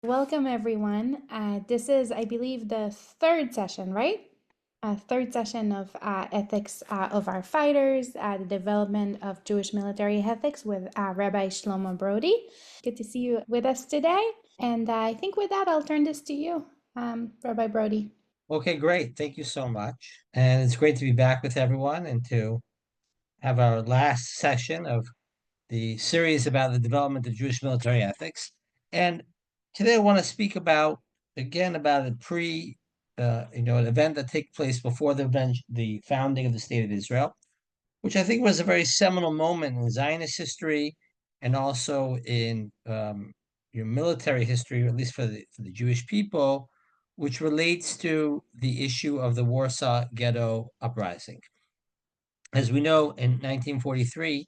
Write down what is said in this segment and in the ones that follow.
Welcome, everyone. This is, I believe, the third session, right? Third session of ethics of our fighters, the development of Jewish military ethics with Rabbi Shlomo Brody. Good to see you with us today. And I think with that, I'll turn this to you, Rabbi Brody. Okay, great. Thank you so much. And it's great to be back with everyone and to have our last session of the series about the development of Jewish military ethics. And today I want to speak about, again, about an event that took place before the founding of the State of Israel, which I think was a very seminal moment in Zionist history and also in your military history, or at least for the Jewish people, which relates to the issue of the Warsaw Ghetto Uprising. As we know, in 1943,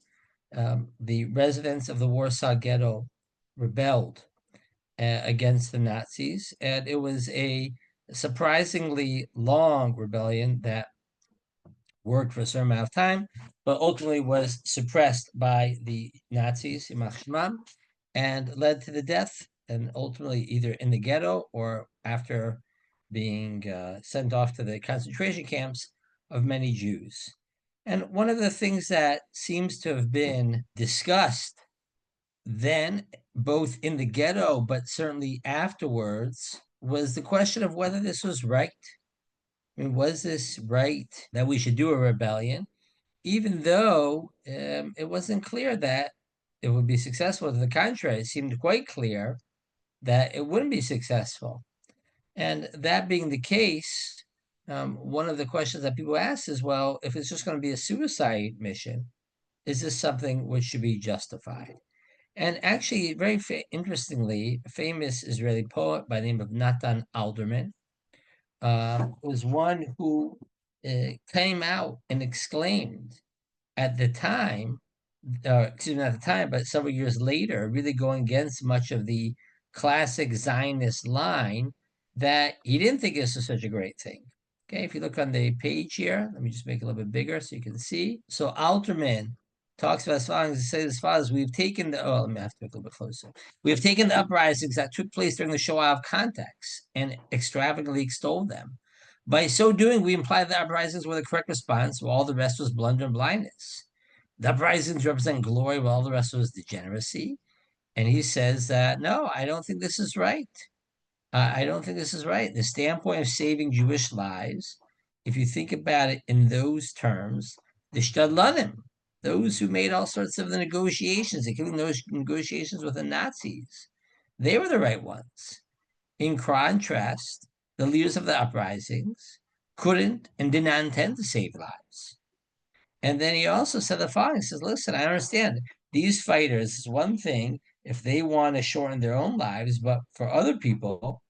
the residents of the Warsaw Ghetto rebelled against the Nazis, and it was a surprisingly long rebellion that worked for a certain amount of time, but ultimately was suppressed by the Nazis, and led to the death, and ultimately either in the ghetto or after being sent off to the concentration camps of many Jews. And one of the things that seems to have been discussed then, both in the ghetto, but certainly afterwards, was the question of whether this was right. I mean, was this right that we should do a rebellion, even though it wasn't clear that it would be successful? To the contrary, it seemed quite clear that it wouldn't be successful. And that being the case, one of the questions that people ask is, well, if it's just going to be a suicide mission, is this something which should be justified? And actually, very interestingly, a famous Israeli poet by the name of Natan Alderman was one who came out and exclaimed at the time, excuse me, not at the time, but several years later, really going against much of the classic Zionist line, that he didn't think this was such a great thing. Okay, if you look on the page here, let me just make it a little bit bigger so you can see. So Alterman talks about as follows, he says as follows: we've taken the, oh, let me have to make it a little bit closer. We have taken the uprisings that took place during the Shoah out of context and extravagantly extolled them. By so doing, we imply that the uprisings were the correct response, while all the rest was blunder and blindness. The uprisings represent glory, while all the rest was degeneracy. And he says that, no, I don't think this is right. I don't think this is right. The standpoint of saving Jewish lives, if you think about it in those terms, the Shtadlanim, those who made all sorts of the negotiations, including those negotiations with the Nazis, they were the right ones. In contrast, the leaders of the uprisings couldn't and did not intend to save lives. And then he also said the following: he says, listen, I understand these fighters is one thing if they want to shorten their own lives, but for other people,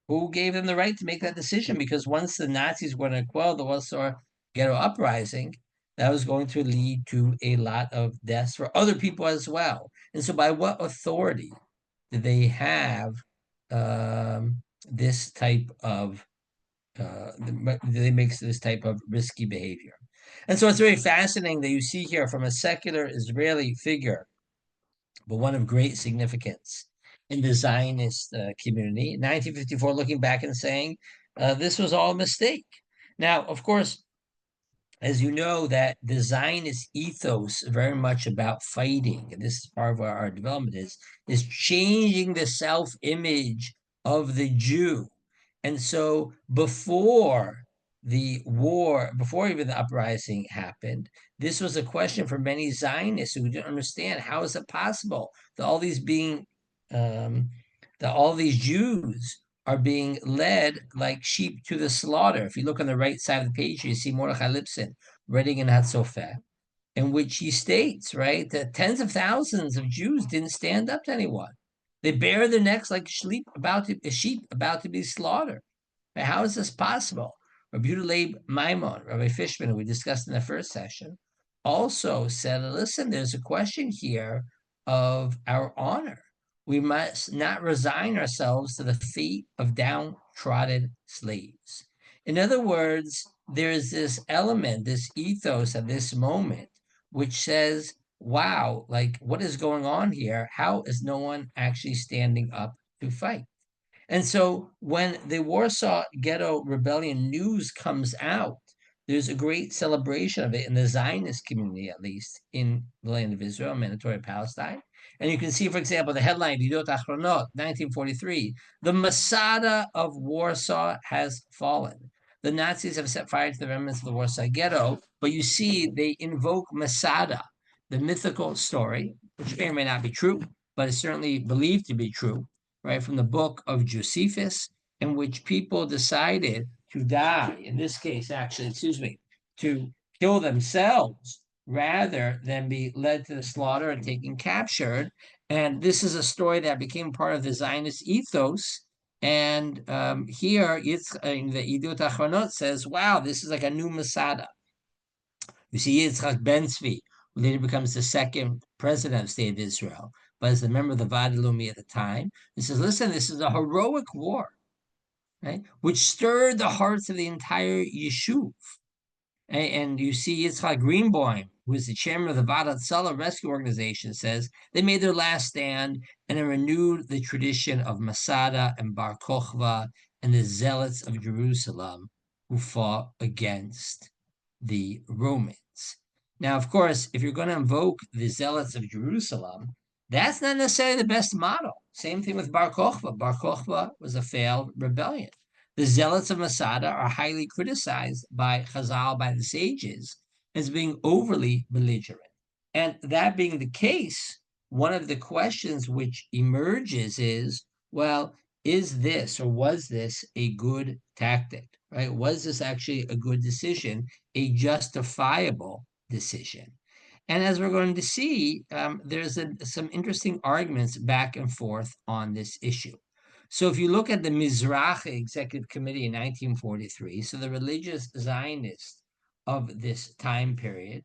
who gave them the right to make that decision? Because once the Nazis were going to quell the Warsaw Ghetto Uprising, that was going to lead to a lot of deaths for other people as well. And so, by what authority did they have this type of they make this type of risky behavior? And so it's very fascinating that you see here from a secular Israeli figure, but one of great significance in the Zionist community, 1954, looking back and saying, this was all a mistake. Now, of course, as you know, that the Zionist ethos very much about fighting, and this is part of where our development is changing the self-image of the Jew. And so before the war, before even the uprising happened, this was a question for many Zionists who didn't understand how is it possible that um, all these Jews are being led like sheep to the slaughter. If you look on the right side of the page, you see Mordechai Lipson writing in Hatzofeh, in which he states, right, that tens of thousands of Jews didn't stand up to anyone. They bare their necks like sheep about to be slaughtered. Right? How is this possible? Rabbi Leib Maimon, Rabbi Fishman, who we discussed in the first session, also said, listen, there's a question here of our honor. We must not resign ourselves to the fate of downtrodden slaves. In other words, there is this element, this ethos at this moment, which says, wow, like what is going on here? How is no one actually standing up to fight. And so when the Warsaw Ghetto Rebellion news comes out, there's a great celebration of it in the Zionist community, at least in the land of Israel, Mandatory Palestine. And you can see, for example, the headline, Yediot Achronot, 1943, the Masada of Warsaw has fallen. The Nazis have set fire to the remnants of the Warsaw Ghetto, but you see they invoke Masada, the mythical story, which may or may not be true, but is certainly believed to be true, right, from the book of Josephus, in which people decided to die, in this case, actually, to kill themselves rather than be led to the slaughter and taken captured. And this is a story that became part of the Zionist ethos. And here, the Yediot Achronot says, wow, this is like a new Masada. You see Yitzchak Ben Tzvi, who later becomes the second president of the state of Israel, but as a member of the Va'ad Leumi at the time, he says, listen, this is a heroic war, right, which stirred the hearts of the entire Yishuv. And you see Yitzchak Greenbaum, who is the chairman of the Va'ad Hatzalah Rescue Organization, says they made their last stand and renewed the tradition of Masada and Bar Kokhba and the zealots of Jerusalem who fought against the Romans. Now, of course, if you're going to invoke the zealots of Jerusalem, that's not necessarily the best model. Same thing with Bar Kokhba. Bar Kokhba was a failed rebellion. The zealots of Masada are highly criticized by Chazal, by the sages, as being overly belligerent. And that being the case, one of the questions which emerges is, well, is this or was this a good tactic, right? Was this actually a good decision, a justifiable decision? And as we're going to see, there's some interesting arguments back and forth on this issue. So if you look at the Mizrahi Executive Committee in 1943, so the religious Zionists of this time period,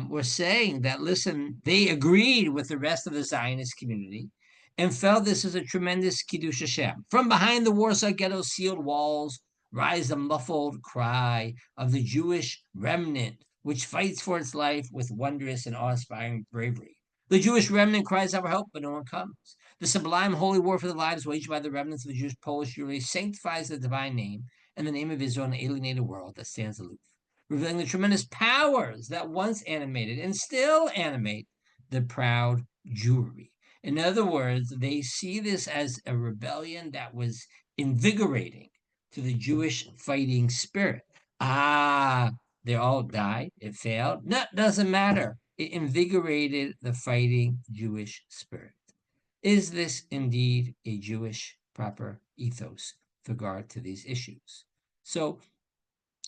were saying that, listen, they agreed with the rest of the Zionist community and felt this is a tremendous Kiddush Hashem. From behind the Warsaw Ghetto sealed walls rise the muffled cry of the Jewish remnant, which fights for its life with wondrous and awe-inspiring bravery. The Jewish remnant cries out for help, but no one comes. The sublime holy war for the lives waged by the remnants of the Jewish Polish Jewry sanctifies the divine name and the name of Israel in an alienated world that stands aloof, revealing the tremendous powers that once animated and still animate the proud Jewry. In other words, they see this as a rebellion that was invigorating to the Jewish fighting spirit. They all died. It failed. That doesn't matter. It invigorated the fighting Jewish spirit. Is this indeed a Jewish proper ethos with regard to these issues? So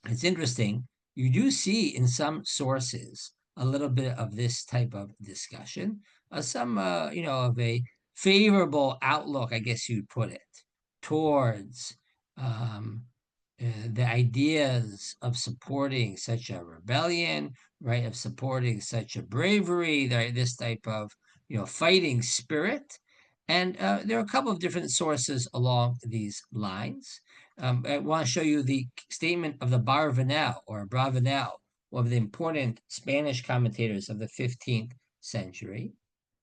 it's interesting. You do see in some sources a little bit of this type of discussion, some, of a favorable outlook, I guess you'd put it, towards um, the ideas of supporting such a rebellion, right, of supporting such a bravery, this type of, fighting spirit. And there are a couple of different sources along these lines. I want to show you the statement of the Barvanel or Bravanel, one of the important Spanish commentators of the 15th century,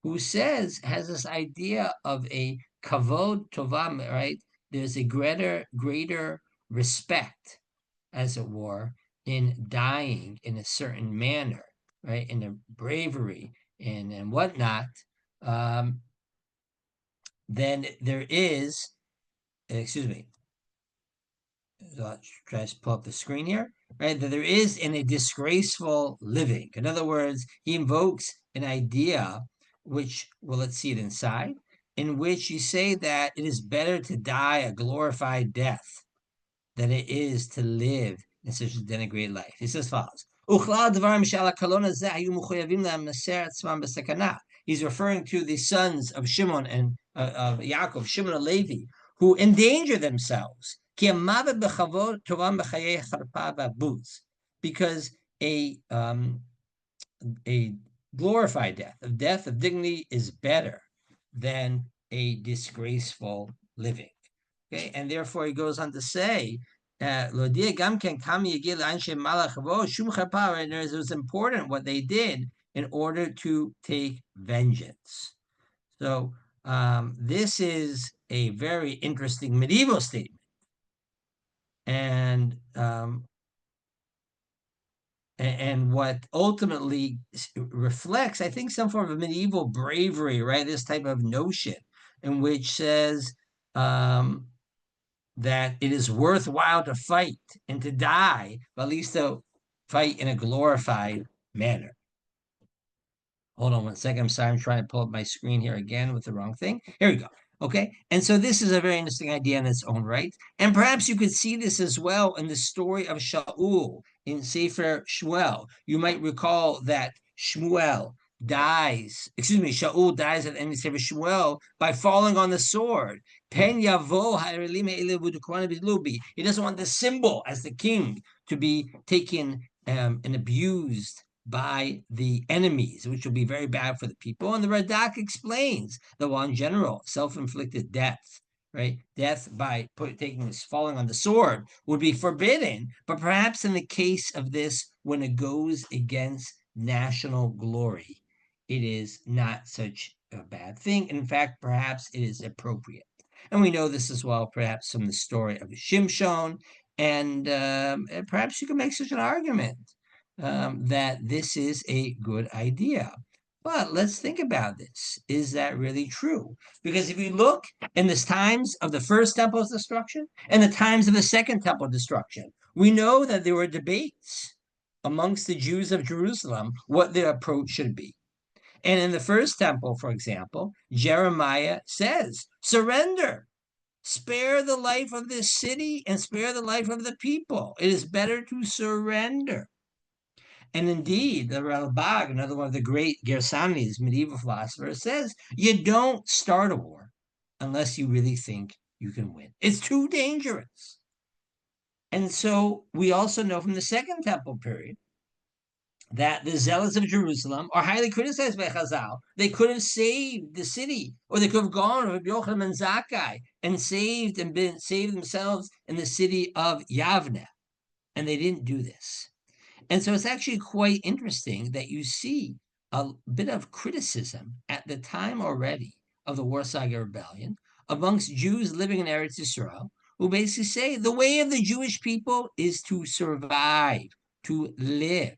who has this idea of a kavod tovam, right? There's a greater respect, as it were, in dying in a certain manner, right? In a bravery and whatnot, than there is, excuse me, I'll try to pull up the screen here, right? That there is in a disgraceful living. In other words, he invokes an idea, which, well, let's see it inside, in which you say that it is better to die a glorified death than it is to live in such a denigrated life. He says follows. He's referring to the sons of Shimon and of Yaakov, Shimon and Levi, who endanger themselves because a glorified death, a death of dignity, is better than a disgraceful living. Okay, and therefore he goes on to say, it was important what they did in order to take vengeance. So This is a very interesting medieval statement. And what ultimately reflects, I think, some form of medieval bravery, right? This type of notion in which says that it is worthwhile to fight and to die, but at least to fight in a glorified manner. Hold on one second. I'm sorry. I'm trying to pull up my screen here again with the wrong thing. Here we go. Okay. And so this is a very interesting idea in its own right. And perhaps you could see this as well in the story of Shaul in Sefer Shmuel. You might recall that Shaul dies at the end of Sefer Shmuel by falling on the sword. He doesn't want the symbol as the king to be taken and abused by the enemies, which will be very bad for the people. And the Radak explains that while in general, self-inflicted death, right, death by falling on the sword would be forbidden, but perhaps in the case of this, when it goes against national glory, it is not such a bad thing. In fact, perhaps it is appropriate. And we know this as well, perhaps from the story of Shimshon, and perhaps you can make such an argument that this is a good idea. But let's think about this. Is that really true? Because if you look in the times of the first temple's destruction and the times of the second temple destruction, we know that there were debates amongst the Jews of Jerusalem what their approach should be. And in the first temple, for example, Jeremiah says, surrender, spare the life of this city and spare the life of the people. It is better to surrender. And indeed, the Rabbi, another one of the great Gersanis, medieval philosophers, says you don't start a war unless you really think you can win. It's too dangerous. And so we also know from the Second Temple period that the zealots of Jerusalem are highly criticized by Chazal. They could have saved the city, or they could have gone with Yochanan and Zakkai and saved themselves in the city of Yavne, and they didn't do this. And so it's actually quite interesting that you see a bit of criticism at the time already of the Warsaw Rebellion amongst Jews living in Eretz Yisrael, who basically say the way of the Jewish people is to survive, to live.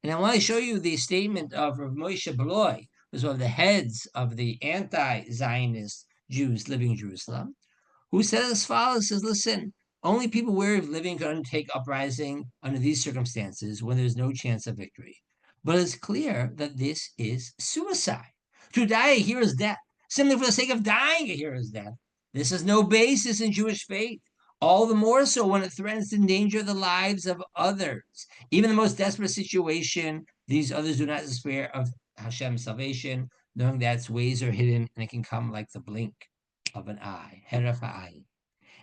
And I want to show you the statement of Rav Moshe Bloy, who's one of the heads of the anti-Zionist Jews living in Jerusalem, who said as follows, says, listen, only people weary of living can undertake uprising under these circumstances when there's no chance of victory. But it's clear that this is suicide. To die a hero's death, simply for the sake of dying a hero's death, this has no basis in Jewish faith. All the more so when it threatens to endanger the lives of others. Even in the most desperate situation, these others do not despair of Hashem's salvation, knowing that its ways are hidden and it can come like the blink of an eye, heref ha'ayin.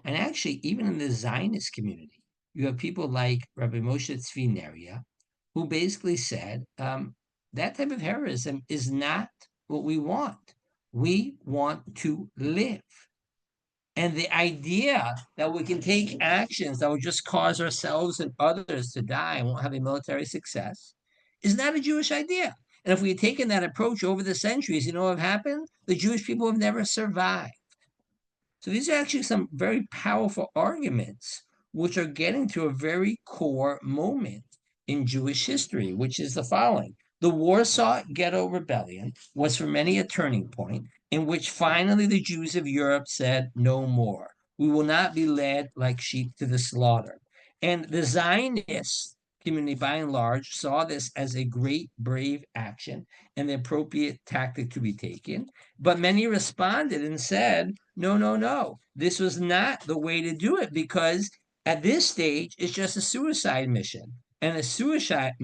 And actually, even in the Zionist community, you have people like Rabbi Moshe Tzvi Neria, who basically said that type of heroism is not what we want. We want to live. And the idea that we can take actions that will just cause ourselves and others to die and won't have a military success is not a Jewish idea. And if we had taken that approach over the centuries, you know what happened? The Jewish people have never survived. So these are actually some very powerful arguments, which are getting to a very core moment in Jewish history, which is the following. The Warsaw Ghetto Rebellion was for many a turning point in which finally the Jews of Europe said, no more. We will not be led like sheep to the slaughter. And the Zionist community, by and large, saw this as a great, brave action and the appropriate tactic to be taken. But many responded and said, no, no, no. This was not the way to do it because at this stage, it's just a suicide mission. And a suicide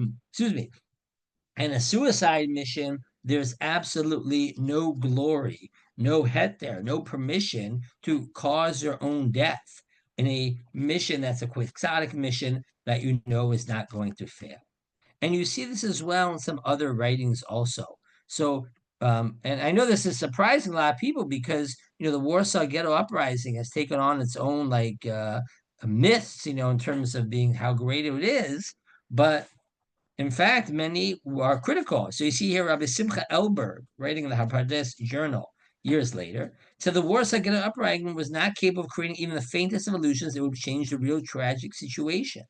mission, there's absolutely no glory, no heter, no permission to cause your own death in a mission that's a quixotic mission that you know is not going to fail. And you see this as well in some other writings also. So, and I know this is surprising a lot of people because, the Warsaw Ghetto Uprising has taken on its own myths, in terms of being how great it is. But in fact, many are critical. So you see here Rabbi Simcha Elberg writing in the Hapardes Journal years later, said the Warsaw Ghetto Uprising was not capable of creating even the faintest of illusions that would change the real tragic situation.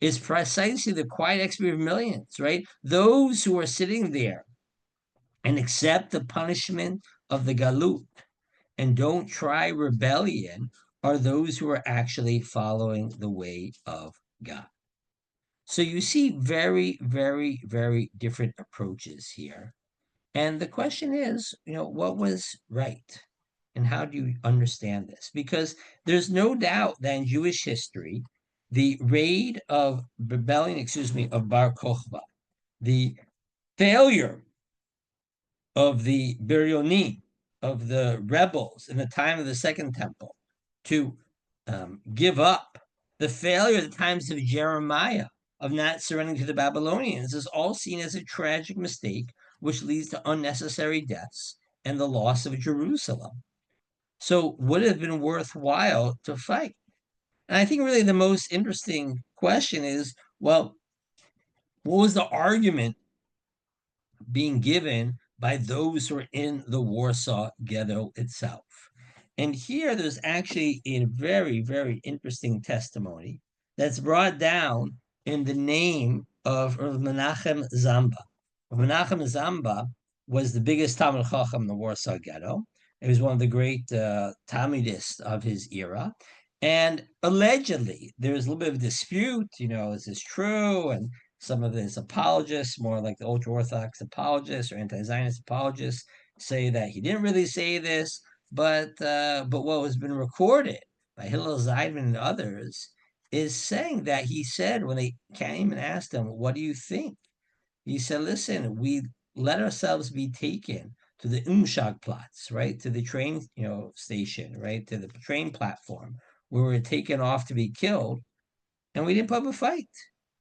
It's precisely the quiet experience of millions, right? Those who are sitting there and accept the punishment of the galut and don't try rebellion are those who are actually following the way of God. So you see very, very, very different approaches here. And the question is, what was right? And how do you understand this? Because there's no doubt that in Jewish history, the raid of rebellion, of Bar Kokhba, the failure of the Biryonim, of the rebels in the time of the Second Temple, to give up, the failure at the times of Jeremiah of not surrendering to the Babylonians is all seen as a tragic mistake, which leads to unnecessary deaths and the loss of Jerusalem. So would it have been worthwhile to fight? And I think really the most interesting question is, well, what was the argument being given by those who are in the Warsaw Ghetto itself? And here there's actually a very, very interesting testimony that's brought down in the name of Rav Menachem Zamba. Rav Menachem Zamba was the biggest Talmid Chacham in the Warsaw Ghetto. He was one of the great Talmudists of his era. And allegedly, there's a little bit of dispute, is this true? And some of his apologists, more like the ultra-Orthodox apologists or anti-Zionist apologists, say that he didn't really say this, but what has been recorded by Hillel Zeidman and others is saying that he said when they came and asked him, "What do you think?" He said, "Listen, we let ourselves be taken to the Umschlagplatz, right, to the train, station, right, to the train platform, where we were taken off to be killed, and we didn't put up a fight.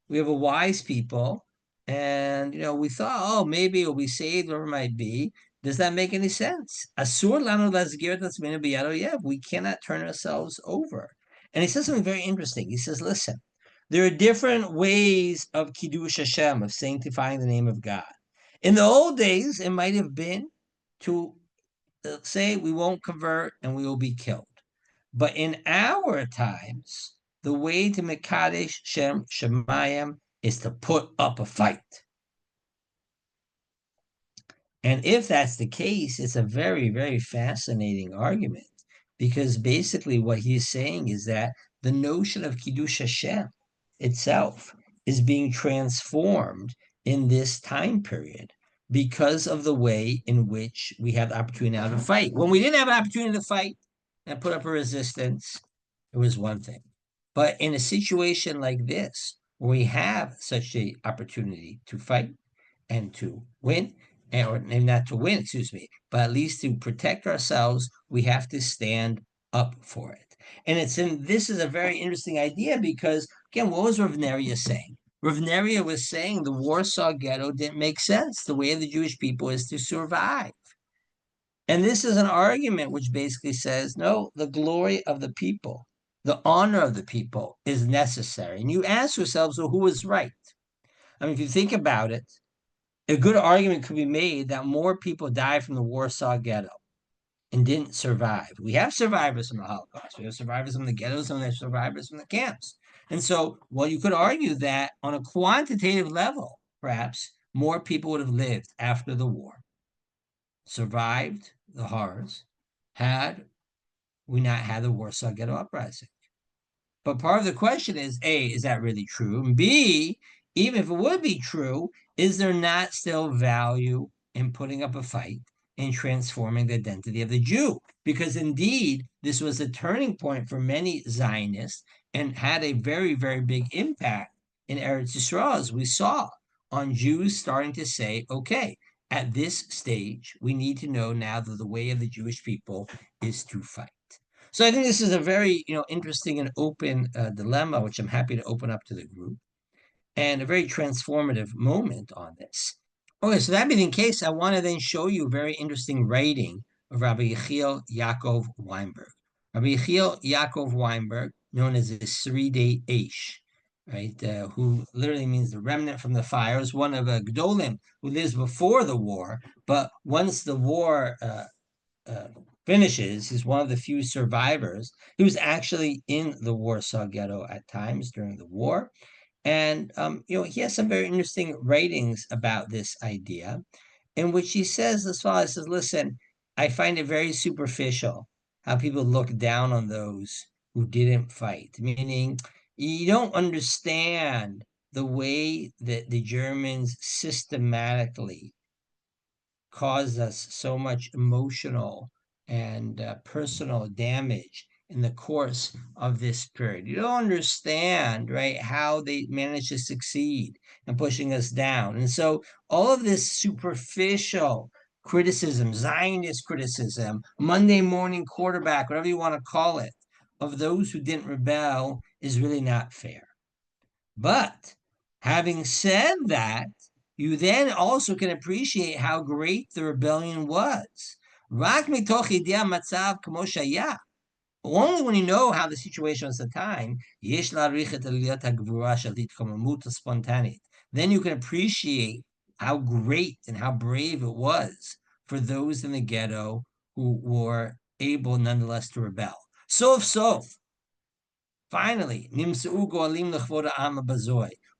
We have a wise people, and we thought, oh, maybe we'll be saved, whatever it might be. Does that make any sense? Asur lanu lasgir etzmenu biyad oyev. We cannot turn ourselves over." And he says something very interesting. He says, "Listen, there are different ways of kiddush Hashem, of sanctifying the name of God. In the old days, it might have been to say we won't convert and we will be killed. But in our times, the way to Mekadesh Shem Shemayim is to put up a fight." And if that's the case, it's a very, very fascinating argument, because basically what he's saying is that the notion of Kiddush Hashem itself is being transformed in this time period because of the way in which we have the opportunity now to fight. When we didn't have an opportunity to fight and put up a resistance, it was one thing. But in a situation like this, where we have such an opportunity to fight and to win, or not to win, but at least to protect ourselves, we have to stand up for it. And this is a very interesting idea because, again, what was Rav Neria saying? Rav Neria was saying the Warsaw Ghetto didn't make sense. The way of the Jewish people is to survive. And this is an argument which basically says, no, the glory of the people, the honor of the people is necessary. And you ask yourselves, well, who is right? I mean, if you think about it, a good argument could be made that more people died from the Warsaw Ghetto and didn't survive. We have survivors from the Holocaust. We have survivors from the ghettos, and we have survivors from the camps. And so, well, you could argue that on a quantitative level, perhaps more people would have lived after the war, survived the horrors, had we not had the Warsaw Ghetto Uprising. But part of the question is, A, is that really true? And B, even if it would be true, is there not still value in putting up a fight and transforming the identity of the Jew? Because indeed, this was a turning point for many Zionists and had a very, very big impact in Eretz Yisrael, as we saw, on Jews starting to say, okay, at this stage, we need to know now that the way of the Jewish people is to fight. So I think this is a very, interesting and open dilemma, which I'm happy to open up to the group, and a very transformative moment on this. Okay, so that being the case, I want to then show you a very interesting writing of Rabbi Yechiel Yaakov Weinberg. Rabbi Yechiel Yaakov Weinberg, known as the Sridei Eish, right, who literally means the remnant from the fire, is one of a Gdolim who lives before the war, but once the war finishes. He's one of the few survivors. He was actually in the Warsaw Ghetto at times during the war. And he has some very interesting writings about this idea, in which he says as follows: says, listen, I find it very superficial how people look down on those who didn't fight, meaning you don't understand the way that the Germans systematically caused us so much emotional and personal damage in the course of this period. You don't understand, right, how they managed to succeed in pushing us down. And so all of this superficial criticism, Zionist criticism, Monday morning quarterback, whatever you want to call it, of those who didn't rebel is really not fair. But having said that, you then also can appreciate how great the rebellion was. Only when you know how the situation was at the time, then you can appreciate how great and how brave it was for those in the ghetto who were able nonetheless to rebel. So, finally, we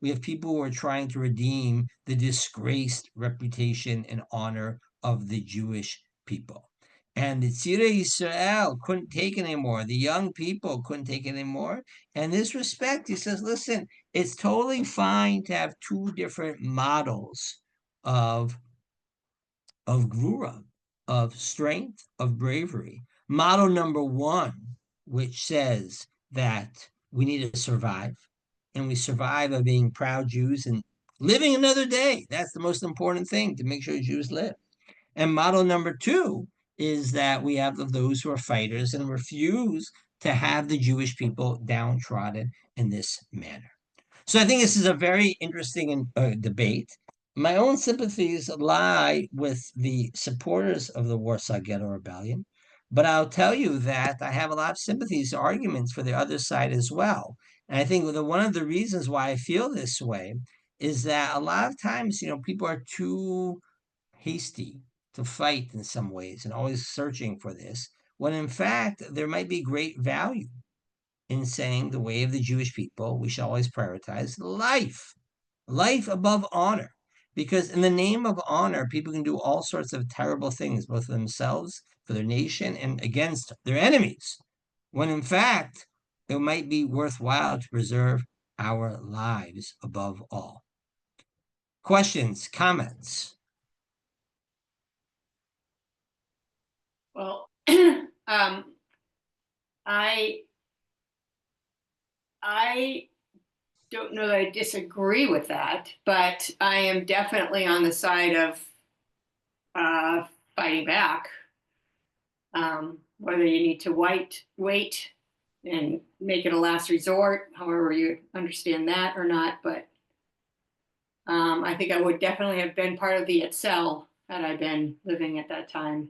have people who are trying to redeem the disgraced reputation and honor of the Jewish people. And the Tzirei Yisrael couldn't take it anymore. The young people couldn't take it anymore. And in this respect, he says, listen, it's totally fine to have two different models of Gvura, of strength, of bravery. Model number one, which says that we need to survive, and we survive by being proud Jews and living another day. That's the most important thing, to make sure Jews live. And model number two is that we have those who are fighters and refuse to have the Jewish people downtrodden in this manner. So I think this is a very interesting debate. My own sympathies lie with the supporters of the Warsaw Ghetto Rebellion, but I'll tell you that I have a lot of sympathies, arguments for the other side as well. And I think one of the reasons why I feel this way is that a lot of times, people are too hasty to fight in some ways and always searching for this, when in fact there might be great value in saying the way of the Jewish people, we should always prioritize life above honor. Because in the name of honor, people can do all sorts of terrible things, both for themselves, for their nation, and against their enemies, when in fact, it might be worthwhile to preserve our lives above all. Questions, comments? Well, I don't know that I disagree with that, but I am definitely on the side of fighting back. Whether you need to wait and make it a last resort, however you understand that or not, but I think I would definitely have been part of the Etzel had I been living at that time.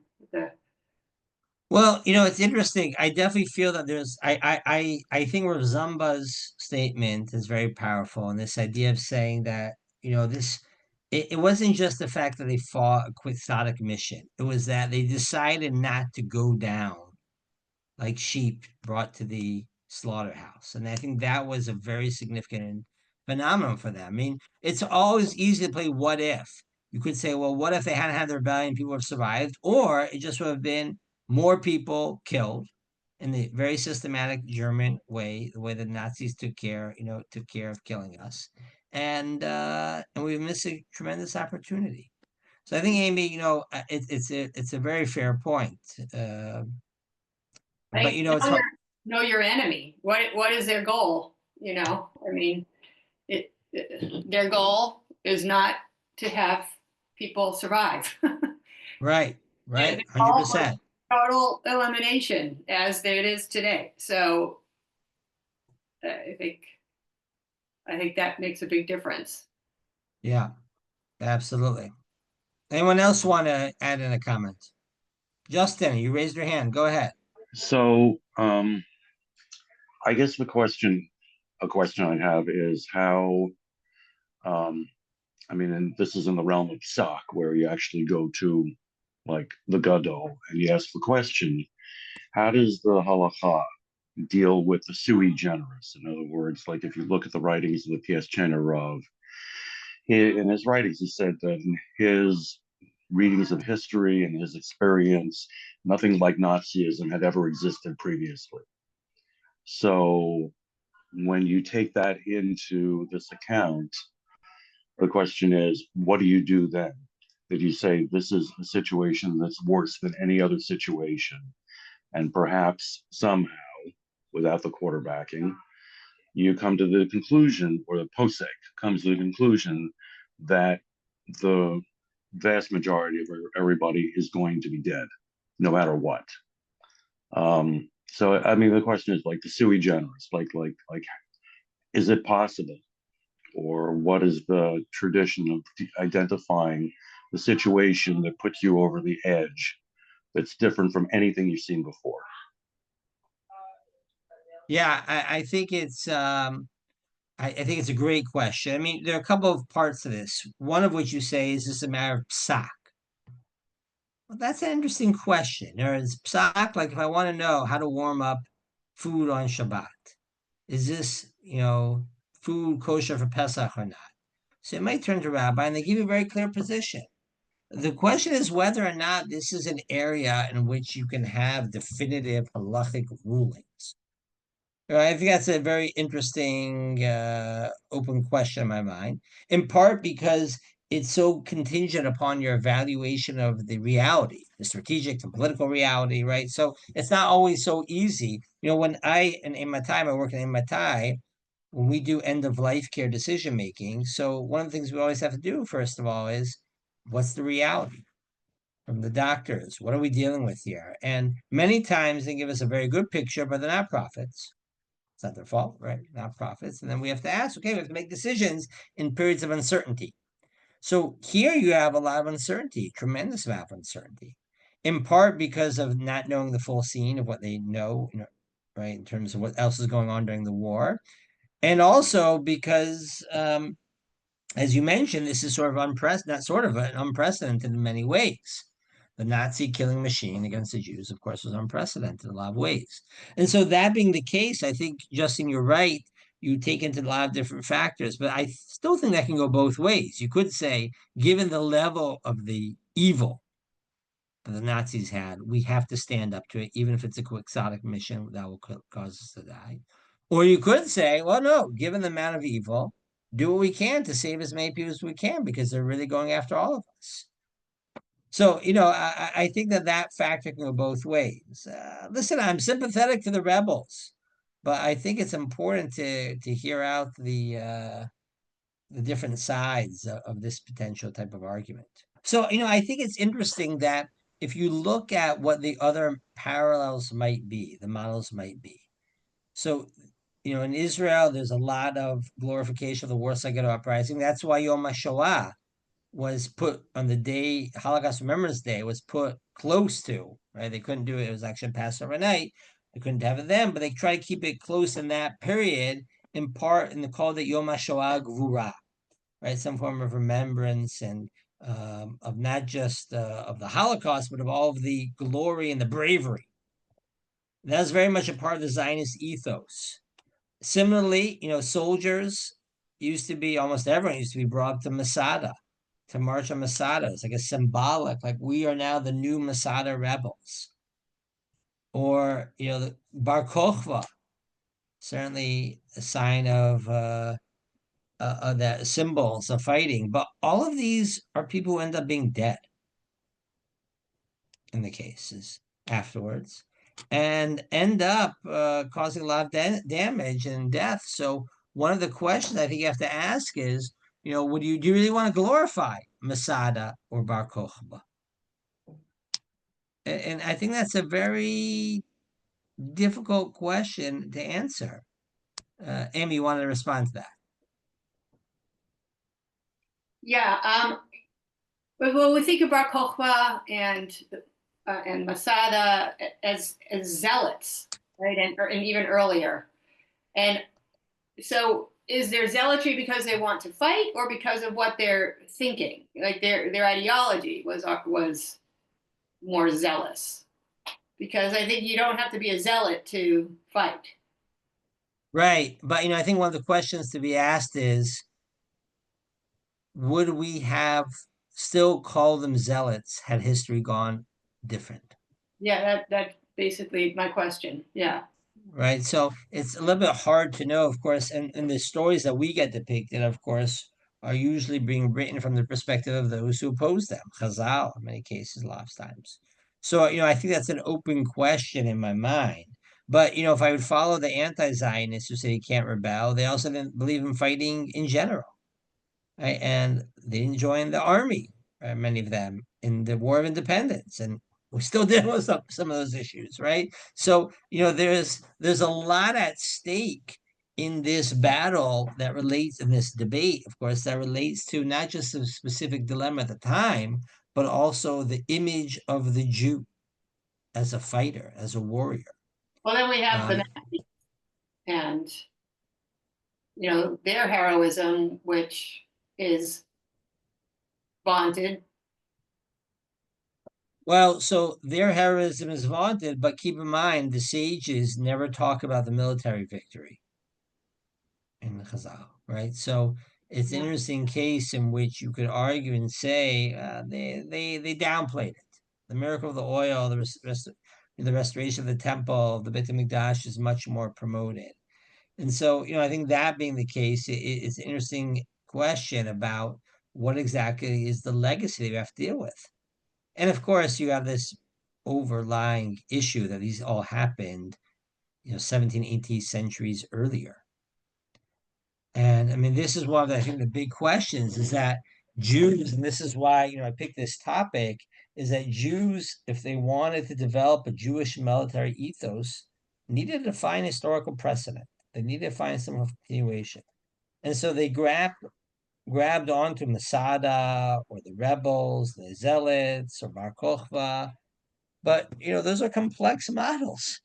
Well, it's interesting. I definitely feel that I think Rav Zamba's statement is very powerful, and this idea of saying that, it wasn't just the fact that they fought a quixotic mission. It was that they decided not to go down like sheep brought to the slaughterhouse. And I think that was a very significant phenomenon for them. I mean, it's always easy to play what if. You could say, well, what if they hadn't had the rebellion, people have survived? Or it just would have been more people killed in the very systematic German way, the way the Nazis took care of killing us. And we missed a tremendous opportunity. So I think, Amy, it's a very fair point. But it's hard. Know your enemy. What is their goal? I mean, their goal is not to have people survive. Right, 100%. Total elimination as it is today. So I think that makes a big difference. Yeah, absolutely. Anyone else want to add in a comment? Justin, you raised your hand. Go ahead. So, I guess a question I have is how, I mean, and this is in the realm of SOC, where you actually go to like the Gadol, and you ask the question, how does the halacha deal with the sui generis? In other words, like if you look at the writings of the Piaseczner Rav, in his writings, he said that in his readings of history and his experience, nothing like Nazism had ever existed previously. So when you take that into this account, the question is, what do you do then? That you say this is a situation that's worse than any other situation, and perhaps somehow, without the quarterbacking, you come to the conclusion, or the posek comes to the conclusion, that the vast majority of everybody is going to be dead, no matter what. So I mean, the question is like the sui generis, like is it possible, or what is the tradition of identifying the situation that puts you over the edge, that's different from anything you've seen before? Yeah, I think it's I think it's a great question. I mean, there are a couple of parts to this. One of which you say is this a matter of psak? Well, that's an interesting question. There is psak, like if I want to know how to warm up food on Shabbat, is this, food kosher for Pesach or not? So it might turn to rabbi and they give you a very clear position. The question is whether or not this is an area in which you can have definitive halachic rulings. I think that's a very interesting open question in my mind, in part because it's so contingent upon your evaluation of the reality, the strategic and political reality, right? So it's not always so easy. When in my time, I work in Matai, when we do end of life care decision making, so one of the things we always have to do, first of all, is what's the reality from the doctors? What are we dealing with here? And many times they give us a very good picture, but they're not prophets. It's not their fault, right? Not profits. And then we have to ask, okay, we have to make decisions in periods of uncertainty. So here you have a lot of uncertainty, tremendous amount of uncertainty, in part because of not knowing the full scene of what they know, right, in terms of what else is going on during the war. And also because, as you mentioned, this is sort of unprecedented in many ways. The Nazi killing machine against the Jews, of course, was unprecedented in a lot of ways. And so that being the case, I think, Justin, you're right. You take into a lot of different factors, but I still think that can go both ways. You could say, given the level of the evil that the Nazis had, we have to stand up to it, even if it's a quixotic mission that will cause us to die. Or you could say, well, no, given the amount of evil, do what we can to save as many people as we can, because they're really going after all of us. So, I think that factor can go both ways. Listen, I'm sympathetic to the rebels, but I think it's important to hear out the different sides of this potential type of argument. So, I think it's interesting that if you look at what the other parallels might be, the models might be. So, in Israel, there's a lot of glorification of the Warsaw Ghetto Uprising. That's why Yom HaShoah was put on the day, Holocaust Remembrance Day, was put close to, right? They couldn't do it. It was actually Passover night. They couldn't have it then, but they tried to keep it close in that period, in part, and they called it Yom HaShoah Gvura, right? Some form of remembrance and of not just of the Holocaust, but of all of the glory and the bravery. And that was very much a part of the Zionist ethos. Similarly, soldiers almost everyone used to be brought to Masada, to march on Masada. It's like a symbolic, like we are now the new Masada rebels. Or, the Bar Kokhba, certainly a sign of that symbols of fighting. But all of these are people who end up being dead in the cases afterwards, and end up causing a lot of damage and death. So one of the questions I think you have to ask is, do you really want to glorify Masada or Bar Kokhba? And I think that's a very difficult question to answer. Amy, you want to respond to that? Yeah. Well, we think of Bar Kokhba and Masada as zealots, right, and even earlier. And so, is there zealotry because they want to fight, or because of what they're thinking? Like their ideology was more zealous, because I think you don't have to be a zealot to fight. Right. But, I think one of the questions to be asked is, would we have still called them zealots had history gone different? Yeah, that's basically my question. Yeah. Right. So it's a little bit hard to know, of course, and the stories that we get depicted, of course, are usually being written from the perspective of those who oppose them, Chazal, in many cases, lots of times. So, I think that's an open question in my mind. But, if I would follow the anti-Zionists who say you can't rebel, they also didn't believe in fighting in general. Right? And they didn't join the army, right? Many of them in the War of Independence, and we're still dealing with some of those issues, right? So there's a lot at stake in this battle that relates in this debate, of course, that relates to not just a specific dilemma at the time, but also the image of the Jew as a fighter, as a warrior. Well, then we have the Nazis and their heroism, which is vaunted. Well, so their heroism is vaunted, but keep in mind the sages never talk about the military victory in Chazal, right? So it's an interesting case in which you could argue and say they downplayed it. The miracle of the oil, the restoration of the temple, the Beit HaMikdash is much more promoted. And so, I think that being the case, it's an interesting question about what exactly is the legacy that you have to deal with. And of course, you have this overlying issue that these all happened, 17, 18 centuries earlier. And I mean, this is one of I think the big questions is that Jews, and this is why, I picked this topic, is that Jews, if they wanted to develop a Jewish military ethos, needed to find historical precedent. They needed to find some continuation. And so they grabbed onto Masada or the rebels, the Zealots or Bar Kokhba. But, those are complex models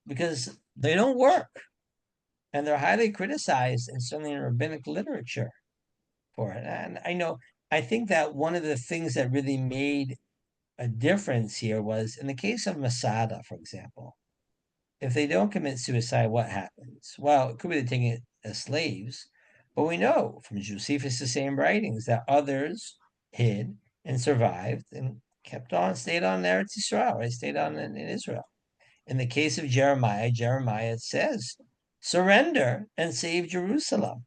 because they don't work. And they're highly criticized, and certainly in rabbinic literature for it. And I think that one of the things that really made a difference here was in the case of Masada, for example, if they don't commit suicide, what happens? Well, it could be they're taking it as slaves, but we know from Josephus' the same writings that others hid and survived and stayed on Eretz Yisrael, right? Stayed on in Israel. In the case of Jeremiah says, surrender and save Jerusalem.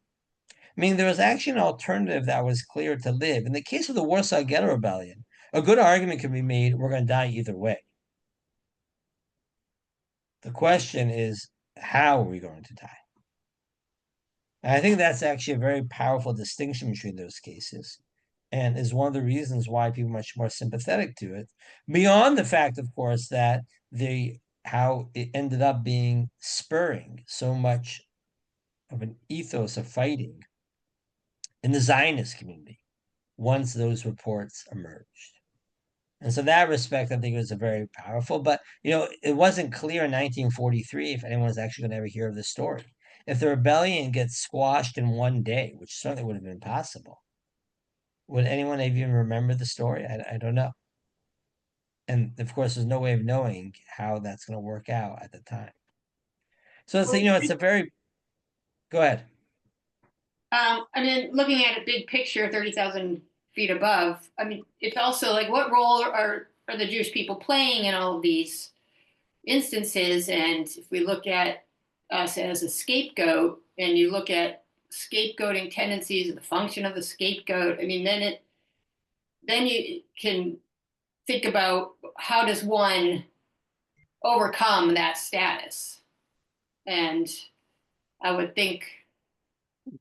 I mean, there was actually an alternative that was clear to live. In the case of the Warsaw Ghetto Rebellion, a good argument can be made, we're going to die either way. The question is, how are we going to die? And I think that's actually a very powerful distinction between those cases, and is one of the reasons why people are much more sympathetic to it, beyond the fact, of course, that how it ended up being spurring so much of an ethos of fighting in the Zionist community once those reports emerged. And so that respect, I think, was a very powerful, but, it wasn't clear in 1943 if anyone was actually going to ever hear of the story. If the rebellion gets squashed in one day, which certainly would have been possible, would anyone even remember the story? I don't know. And of course, there's no way of knowing how that's going to work out at the time. So it's, it's a very, go ahead. I mean, looking at a big picture, 30,000 feet above, I mean, it's also like, what role are the Jewish people playing in all of these instances? And if we look at us as a scapegoat, and you look at scapegoating tendencies and the function of the scapegoat, I mean, then you can think about how does one overcome that status. And I would think you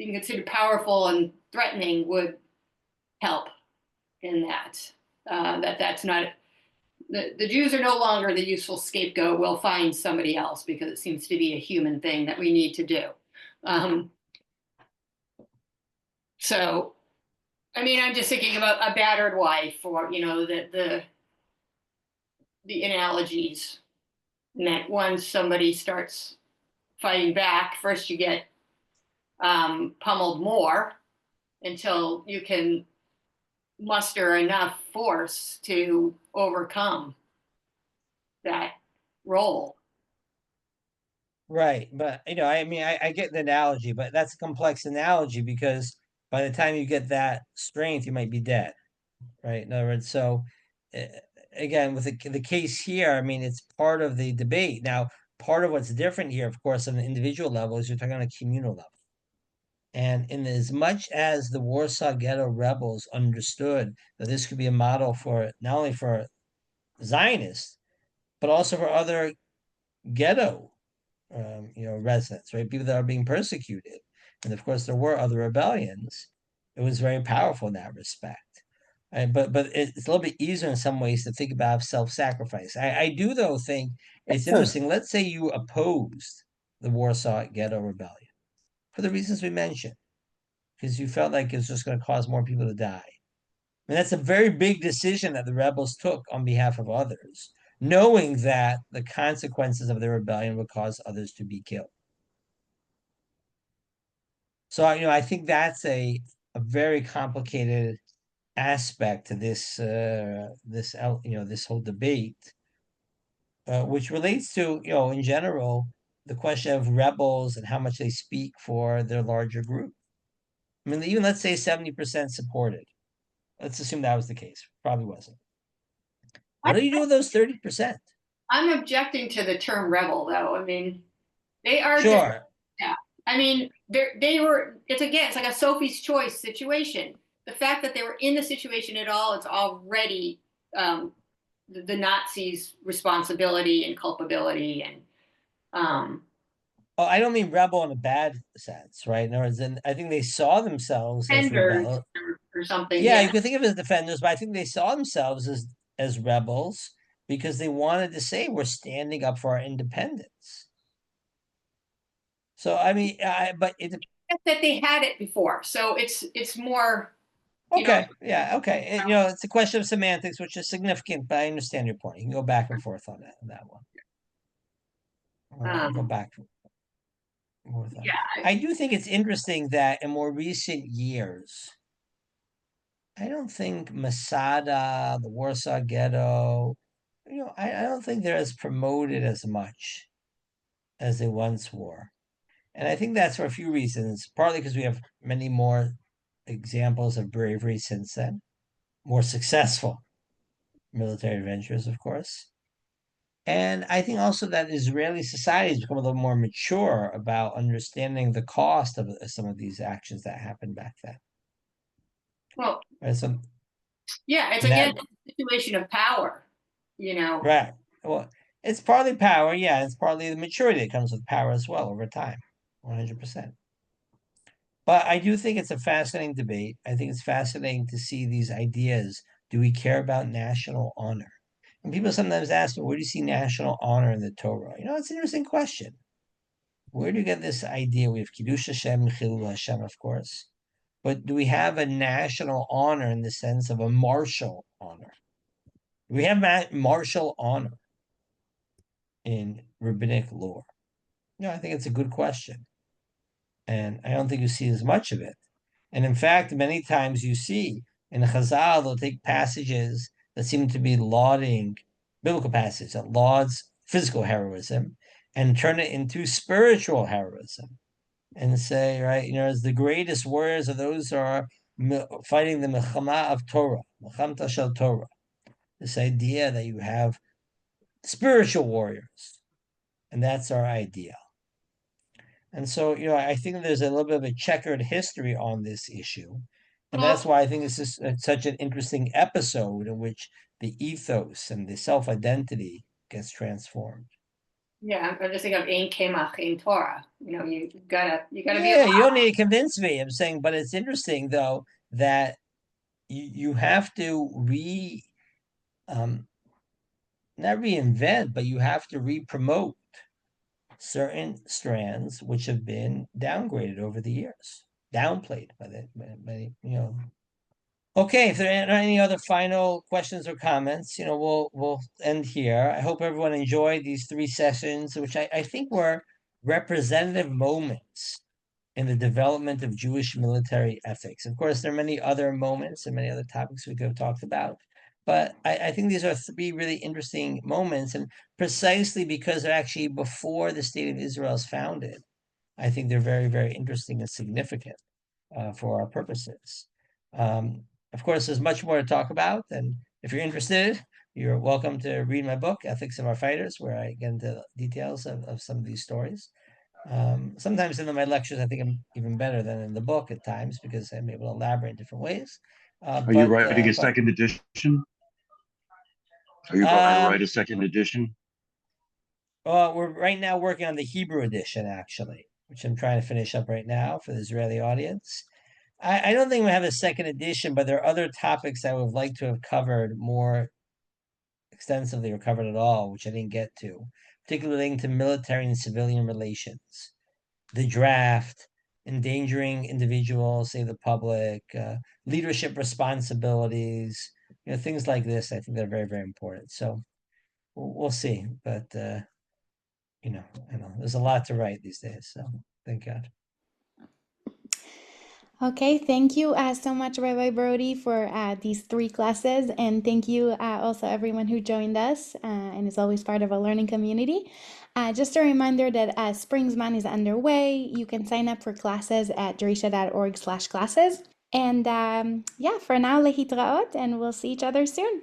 can consider powerful and threatening would help in that. That's not, the Jews are no longer the useful scapegoat. We'll find somebody else because it seems to be a human thing that we need to do. So, I mean, I'm just thinking about a battered wife, or, the analogies that once somebody starts fighting back, first you get pummeled more until you can muster enough force to overcome that role. Right. But, I mean, I get the analogy, but that's a complex analogy because by the time you get that strength, you might be dead. Right. In other words, so uh, again, with the case here, I mean, it's part of the debate. Now, part of what's different here, of course, on the individual level is you're talking on a communal level. And in as much as the Warsaw Ghetto rebels understood that this could be a model for not only for Zionists, but also for other ghetto residents, right? People that are being persecuted. And of course, there were other rebellions. It was very powerful in that respect. But it's a little bit easier in some ways to think about self-sacrifice. I do, though, think it's interesting. Let's say you opposed the Warsaw Ghetto Rebellion for the reasons we mentioned, because you felt like it's just going to cause more people to die. And that's a very big decision that the rebels took on behalf of others, knowing that the consequences of the rebellion would cause others to be killed. So, I think that's a very complicated aspect to this whole debate, which relates to, in general, the question of rebels and how much they speak for their larger group. I mean, even let's say 70% supported. Let's assume that was the case. Probably wasn't. What do you do with those 30%? I'm objecting to the term rebel, though. I mean, they are Sure. yeah. I mean, it's like a Sophie's Choice situation. The fact that they were in the situation at all, it's already the Nazis' responsibility and culpability. And Oh, I don't mean rebel in a bad sense, right? In other words, I think they saw themselves as defenders rebel. or something. Yeah, Yeah. you could think of it as defenders, but I think they saw themselves as rebels because they wanted to say we're standing up for our independence. So I mean, but it That they had it before, so it's more. okay, yeah, okay. It's a question of semantics, which is significant, but I understand your point. You can go back and forth on that one. Go back and forth on. Yeah. I do think it's interesting that in more recent years, I don't think Masada, the Warsaw Ghetto, I don't think they're as promoted as much as they once were. And I think that's for a few reasons, partly because we have many more examples of bravery since then, more successful military adventures, of course. And I think also that Israeli society has become a little more mature about understanding the cost of some of these actions that happened back then. Well, Right? So, yeah, it's that again a situation of power, right. Well, it's partly power, yeah. It's partly the maturity that comes with power as well over time, 100%. But I do think it's a fascinating debate. I think it's fascinating to see these ideas. Do we care about national honor? And people sometimes ask me, where do you see national honor in the Torah? It's an interesting question. Where do you get this idea? We have Kiddush Hashem, Chilul Hashem, of course. But do we have a national honor in the sense of a martial honor? Do we have martial honor in rabbinic lore? I think it's a good question. And I don't think you see as much of it. And in fact, many times you see in the Chazal, they'll take passages that seem to be lauding, biblical passages that lauds physical heroism and turn it into spiritual heroism and say, right, as the greatest warriors are those who are fighting the Milchama of Torah, Milchamta Shel Torah. This idea that you have spiritual warriors, and that's our ideal. And so, I think there's a little bit of a checkered history on this issue. And that's why I think this is such an interesting episode in which the ethos and the self-identity gets transformed. Yeah, I'm just thinking of Ein Kemach, Ein Torah. You gotta be Yeah, alive. you don't need to convince me. I'm saying, but it's interesting though that you have to not reinvent, but you have to re-promote certain strands which have been downgraded over the years, downplayed by Okay, if there are any other final questions or comments, we'll end here. I hope everyone enjoyed these 3 sessions, which I think were representative moments in the development of Jewish military ethics. Of course, there are many other moments and many other topics we could have talked about, but I think these are three really interesting moments, and precisely because they're actually before the state of Israel is founded, I think they're very, very interesting and significant for our purposes. Of course, there's much more to talk about, and if you're interested, you're welcome to read my book, Ethics of Our Fighters, where I get into details of some of these stories. Sometimes in my lectures, I think I'm even better than in the book at times because I'm able to elaborate in different ways. Are you writing a second edition? Are you going to write a second edition? We're right now working on the Hebrew edition, actually, which I'm trying to finish up right now for the Israeli audience. I don't think we have a second edition, but there are other topics I would like to have covered more extensively or covered at all, which I didn't get to, particularly relating to military and civilian relations, the draft, endangering individuals, say the public, leadership responsibilities, things like this. I think they're very, very important. So we'll see, but I know there's a lot to write these days. So thank God. Okay, thank you so much, Rabbi Brody, for these 3 classes. And thank you also everyone who joined us and is always part of our learning community. Just a reminder that Spring Zman is underway. You can sign up for classes at jerisha.org/classes. And yeah, for now, lehitraot, and we'll see each other soon.